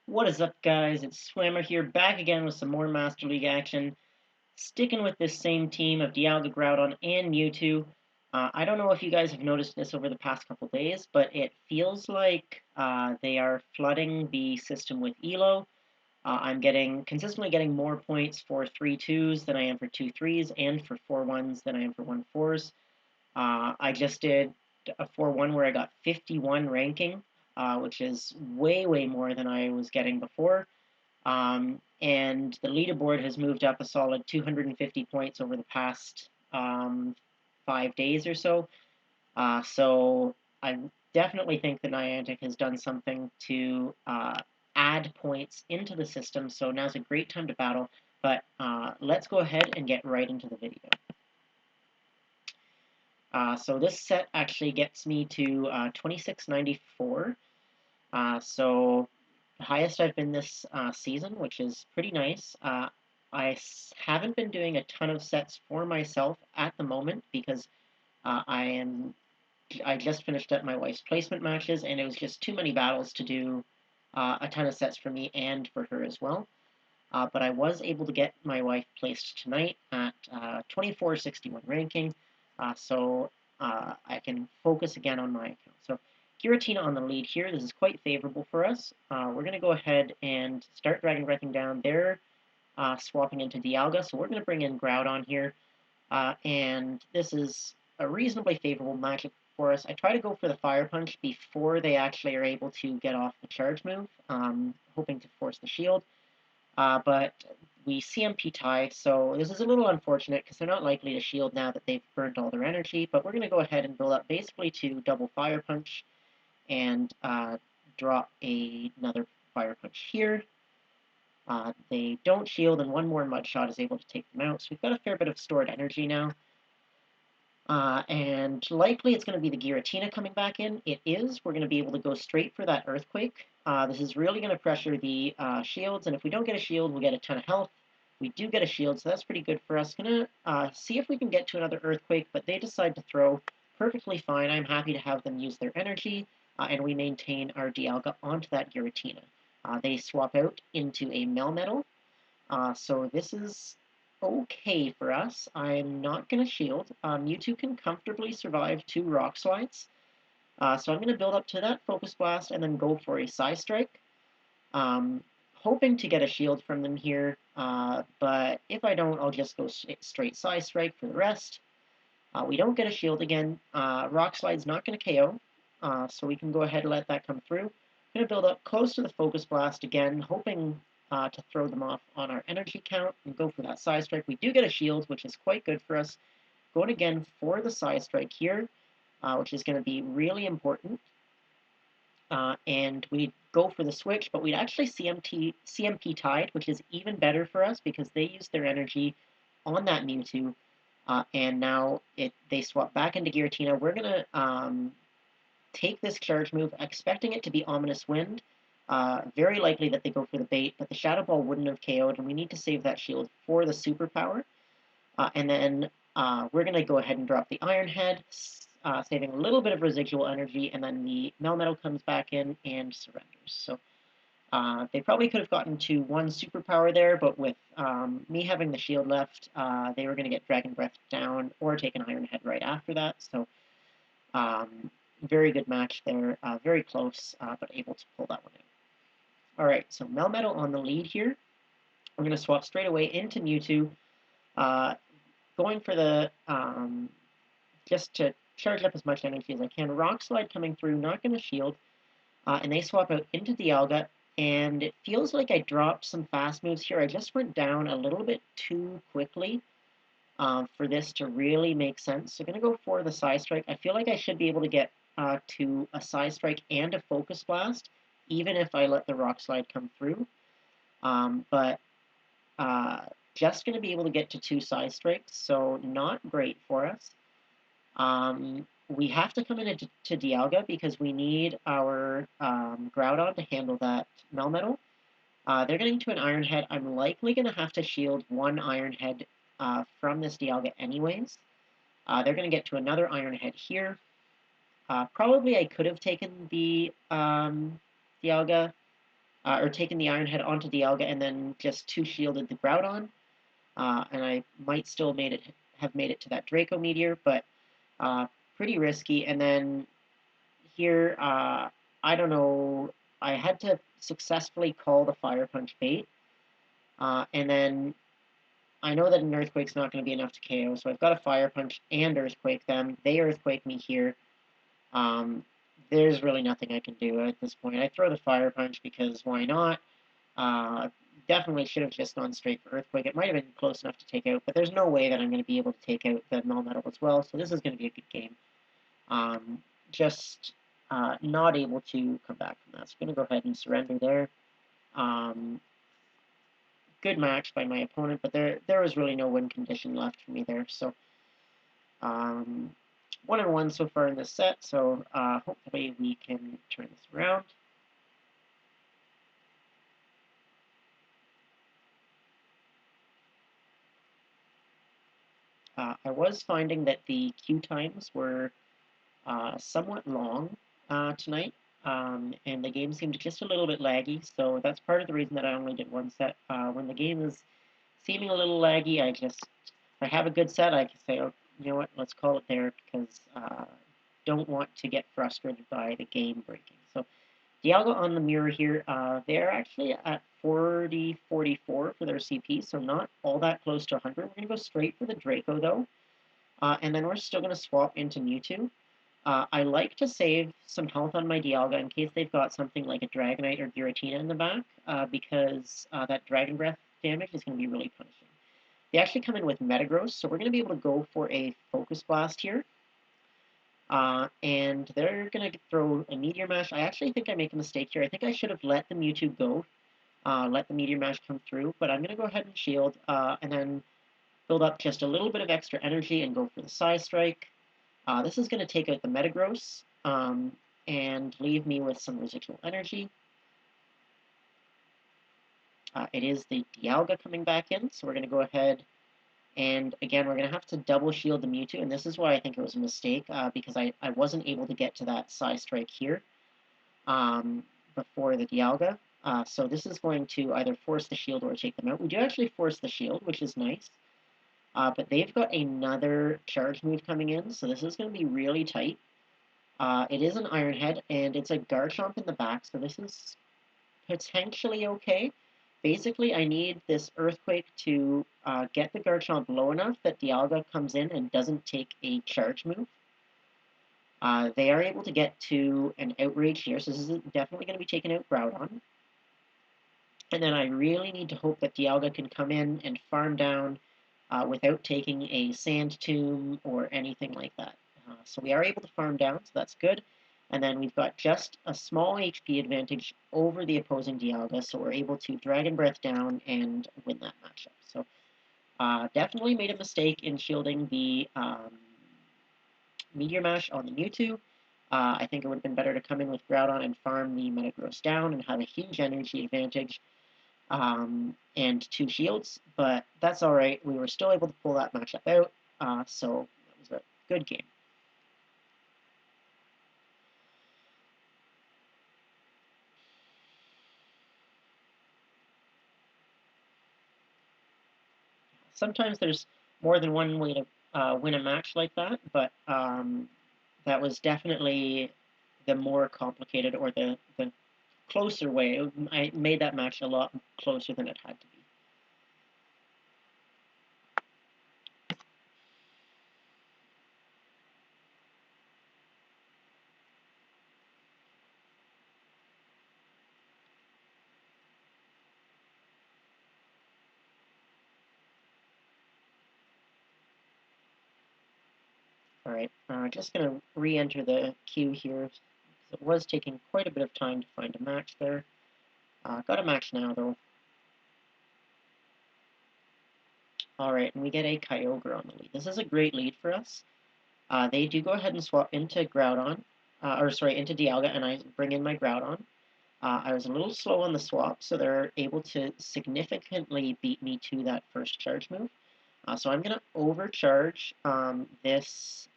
What is up, guys? It's Swammer here, back again with some more Master League action. Sticking with this same team of Dialga, Groudon, and Mewtwo. I don't know if you guys have noticed this over the past couple days, but it feels like they are flooding the system with Elo. I'm consistently getting more points for 3-2s than I am for 2-3s, and for 4-1s than I am for 1-4s. I just did a 4-1 where I got 51 ranking, which is way, way more than I was getting before. And the leaderboard has moved up a solid 250 points over the past 5 days or so. So I definitely think that Niantic has done something to add points into the system. So now's a great time to battle. But let's go ahead and get right into the video. So this set actually gets me to 2694. So the highest I've been this season, which is pretty nice. Haven't been doing a ton of sets for myself at the moment because I just finished up my wife's placement matches, and it was just too many battles to do a ton of sets for me and for her as well. But I was able to get my wife placed tonight at 2461 ranking, so I can focus again on my account. So Giratina on the lead here. This is quite favorable for us. We're going to go ahead and start Dragon Breathing down. They're swapping into Dialga, so we're going to bring in Groudon here. And this is a reasonably favorable matchup for us. I try to go for the Fire Punch before they actually are able to get off the charge move, hoping to force the shield. But we CMP tie, so this is a little unfortunate because they're not likely to shield now that they've burned all their energy, but we're going to go ahead and build up basically to double Fire Punch and drop another Fire Punch here. They don't shield, and one more Mud Shot is able to take them out, so we've got a fair bit of stored energy now. And likely it's going to be the Giratina coming back in. It is. We're going to be able to go straight for that Earthquake. This is really going to pressure the shields, and if we don't get a shield, we'll get a ton of health. We do get a shield, so that's pretty good for us. Going to see if we can get to another Earthquake, but they decide to throw perfectly fine. I'm happy to have them use their energy, and we maintain our Dialga onto that Giratina. They swap out into a Melmetal, so this is okay for us. I'm not going to shield. Mewtwo can comfortably survive 2 Rock Slides. So I'm going to build up to that Focus Blast and then go for a Psy Strike. Hoping to get a shield from them here, but if I don't, I'll just go straight Psy Strike for the rest. We don't get a shield again. Rock Slide's not going to KO, so we can go ahead and let that come through. I'm going to build up close to the Focus Blast again, hoping to throw them off on our energy count and go for that Psy Strike. We do get a shield, which is quite good for us. Going again for the Psy Strike here, which is going to be really important. And we go for the switch, but we'd actually CMP tied, which is even better for us because they use their energy on that Mewtwo, and now they swap back into Giratina. We're going to take this charge move, expecting it to be Ominous Wind. Very likely that they go for the bait, but the Shadow Ball wouldn't have KO'd, and we need to save that shield for the superpower. And then we're going to go ahead and drop the Iron Head, saving a little bit of residual energy, and then the Melmetal comes back in and surrenders. So they probably could have gotten to 1 superpower there, but with me having the shield left, they were going to get Dragon Breath down or take an Iron Head right after that. So very good match there, very close, but able to pull that one out. All right, so Melmetal on the lead here. We're going to swap straight away into Mewtwo, going for the, just to charge up as much energy as I can. Rock Slide coming through, not going to shield, and they swap out into Dialga, and it feels like I dropped some fast moves here. I just went down a little bit too quickly for this to really make sense. So I'm going to go for the Psy Strike. I feel like I should be able to get to a Psy Strike and a Focus Blast, even if I let the Rock Slide come through. But just going to be able to get to 2 Psy Strikes, so not great for us. We have to come into Dialga because we need our Groudon to handle that Melmetal. They're getting to an Iron Head. I'm likely going to have to shield 1 Iron Head from this Dialga anyways. They're going to get to another Iron Head here. Probably I could have taken the Dialga, or taken the Iron Head onto Dialga and then just two-shielded the Groudon. And I might still have made it to that Draco Meteor, but pretty risky. And then here, I don't know, I had to successfully call the Fire Punch bait, and then I know that an Earthquake's not going to be enough to KO, so I've got a Fire Punch and Earthquake them. They Earthquake me here. Um, there's really nothing I can do at this point. I throw the Fire Punch because why not? Uh, Definitely should have just gone straight for Earthquake. It might have been close enough to take out, but there's no way that I'm going to be able to take out the Melmetal as well, so this is going to be a good game. Just not able to come back from that. So I'm going to go ahead and surrender there. Good match by my opponent, but there was really no win condition left for me there. So 1-1 so far in this set, so hopefully we can turn this around. I was finding that the queue times were somewhat long tonight, and the game seemed just a little bit laggy, so that's part of the reason that I only did one set. When the game is seeming a little laggy, if I have a good set, I can say, oh, you know what, let's call it there, because don't want to get frustrated by the game breaking. So Dialga on the mirror here, they're actually at 44 for their CP, so not all that close to 100. We're going to go straight for the Draco, though, and then we're still going to swap into Mewtwo. I like to save some health on my Dialga in case they've got something like a Dragonite or Giratina in the back, because that Dragon Breath damage is going to be really punishing. They actually come in with Metagross, so we're going to be able to go for a Focus Blast here. And they're going to throw a Meteor Mash. I actually think I make a mistake here. I think I should have let the Mewtwo go, let the Meteor Mash come through, but I'm going to go ahead and shield, and then build up just a little bit of extra energy and go for the Psy Strike. This is going to take out the Metagross, and leave me with some residual energy. It is the Dialga coming back in, so we're going to go ahead and again, we're going to have to double shield the Mewtwo, and this is why I think it was a mistake, because I wasn't able to get to that Psy Strike here before the Dialga. So this is going to either force the shield or take them out. We do actually force the shield, which is nice. But they've got another charge move coming in, so this is going to be really tight. It is an Iron Head, and it's a Garchomp in the back, so this is potentially okay. Basically, I need this Earthquake to get the Garchomp low enough that Dialga comes in and doesn't take a charge move. They are able to get to an Outrage here, so this is definitely going to be taking out Groudon. And then I really need to hope that Dialga can come in and farm down without taking a Sand Tomb or anything like that. So we are able to farm down, so that's good. And then we've got just a small HP advantage over the opposing Dialga, so we're able to Dragon Breath down and win that matchup. So definitely made a mistake in shielding the Meteor Mash on the Mewtwo. I think it would have been better to come in with Groudon and farm the Metagross down and have a huge energy advantage and two shields, but that's alright. We were still able to pull that matchup out, so that was a good game. Sometimes there's more than one way to win a match like that, but that was definitely the more complicated or the closer way. I made that match a lot closer than it had to be. Alright, just going to re-enter the queue here. It was taking quite a bit of time to find a match there. Got a match now, though. Alright, and we get a Kyogre on the lead. This is a great lead for us. They do go ahead and swap into Groudon, into Dialga, and I bring in my Groudon. I was a little slow on the swap, so they're able to significantly beat me to that first charge move. So I'm going to overcharge this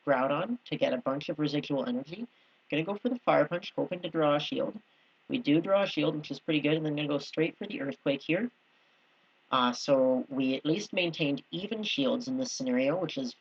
Groudon to get a bunch of residual energy. Going to go for the Fire Punch, hoping to draw a shield. We do draw a shield, which is pretty good, and then going to go straight for the Earthquake here. So we at least maintained even shields in this scenario, which is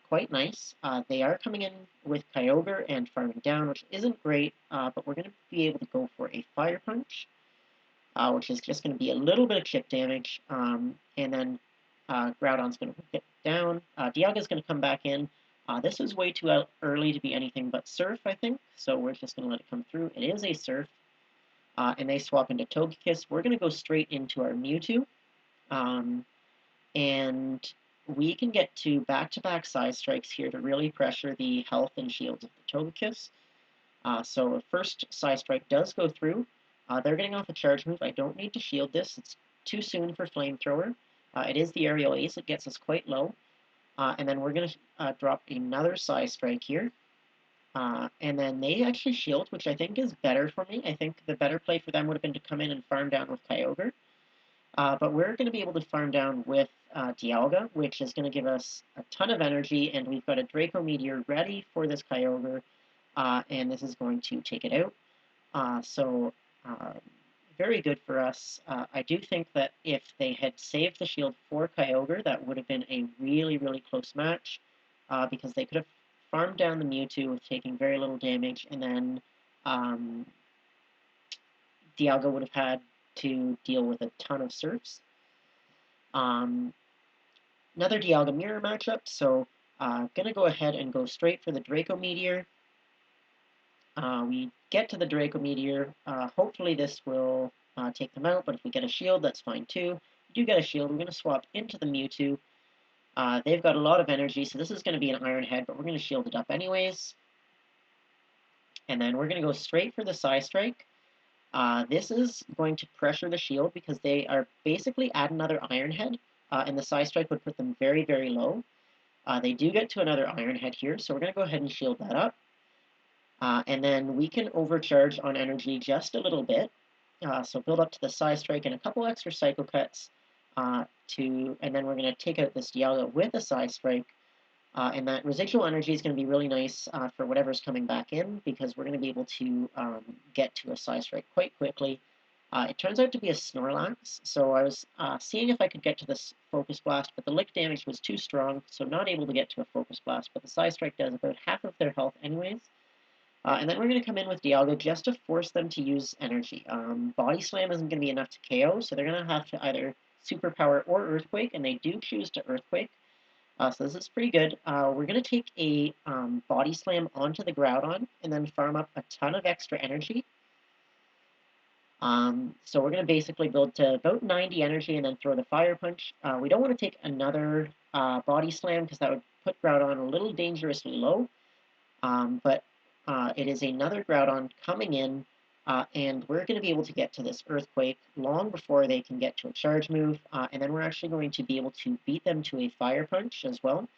quite nice. They are coming in with Kyogre and farming down, which isn't great, but we're going to be able to go for a Fire Punch, which is just going to be a little bit of chip damage, and then Groudon's going to get down. Dialga's going to come back in. This is way too early to be anything but Surf, I think, so we're just going to let it come through. It is a Surf, and they swap into Togekiss. We're going to go straight into our Mewtwo. And we can get to back-to-back Side Strikes here to really pressure the health and shields of the Togekiss. So the first Side Strike does go through. They're getting off a charge move. I don't need to shield this. It's too soon for Flamethrower. It is the Aerial Ace. It gets us quite low. And then we're going to drop another Side Strike here. And then they actually shield, which I think is better for me. I think the better play for them would have been to come in and farm down with Kyogre. But we're going to be able to farm down with Dialga, which is going to give us a ton of energy, and we've got a Draco Meteor ready for this Kyogre, and this is going to take it out. So very good for us. I do think that if they had saved the shield for Kyogre, that would have been a really, really close match, because they could have farmed down the Mewtwo with taking very little damage, and then Dialga would have had to deal with a ton of Surfs. Another Dialga Mirror matchup, so gonna go ahead and go straight for the Draco Meteor. We get to the Draco Meteor. Hopefully this will take them out, but if we get a shield, that's fine too. If we do get a shield, we're going to swap into the Mewtwo. They've got a lot of energy, so this is going to be an Iron Head, but we're going to shield it up anyways. And then we're going to go straight for the Psy Strike. This is going to pressure the shield because they are basically at another Iron Head, and the Psy Strike would put them very, very low. They do get to another Iron Head here, so we're going to go ahead and shield that up. And then we can overcharge on energy just a little bit. So build up to the Psy Strike and a couple extra Psycho Cuts, and then we're going to take out this Dialga with a Psy Strike. And that residual energy is going to be really nice for whatever's coming back in, because we're going to be able to get to a Psy Strike quite quickly. It turns out to be a Snorlax, so I was seeing if I could get to this Focus Blast, but the Lick damage was too strong, so not able to get to a Focus Blast, but the Psy Strike does about half of their health anyways. And then we're going to come in with Dialga just to force them to use energy. Body Slam isn't going to be enough to KO, so they're going to have to either Superpower or Earthquake, and they do choose to Earthquake. So this is pretty good. We're going to take a Body Slam onto the Groudon, and then farm up a ton of extra energy. So we're going to basically build to about 90 energy and then throw the Fire Punch. We don't want to take another Body Slam, because that would put Groudon a little dangerously low. But it is another Groudon coming in, and we're going to be able to get to this Earthquake long before they can get to a charge move, and then we're actually going to be able to beat them to a Fire Punch as well.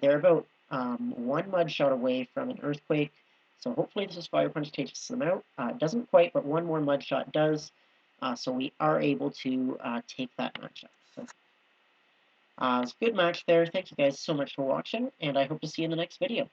They're about one Mud Shot away from an Earthquake, so hopefully this Fire Punch takes them out. It doesn't quite, but one more Mud Shot does, so we are able to take that matchup. So, it was a good match there. Thank you guys so much for watching, and I hope to see you in the next video.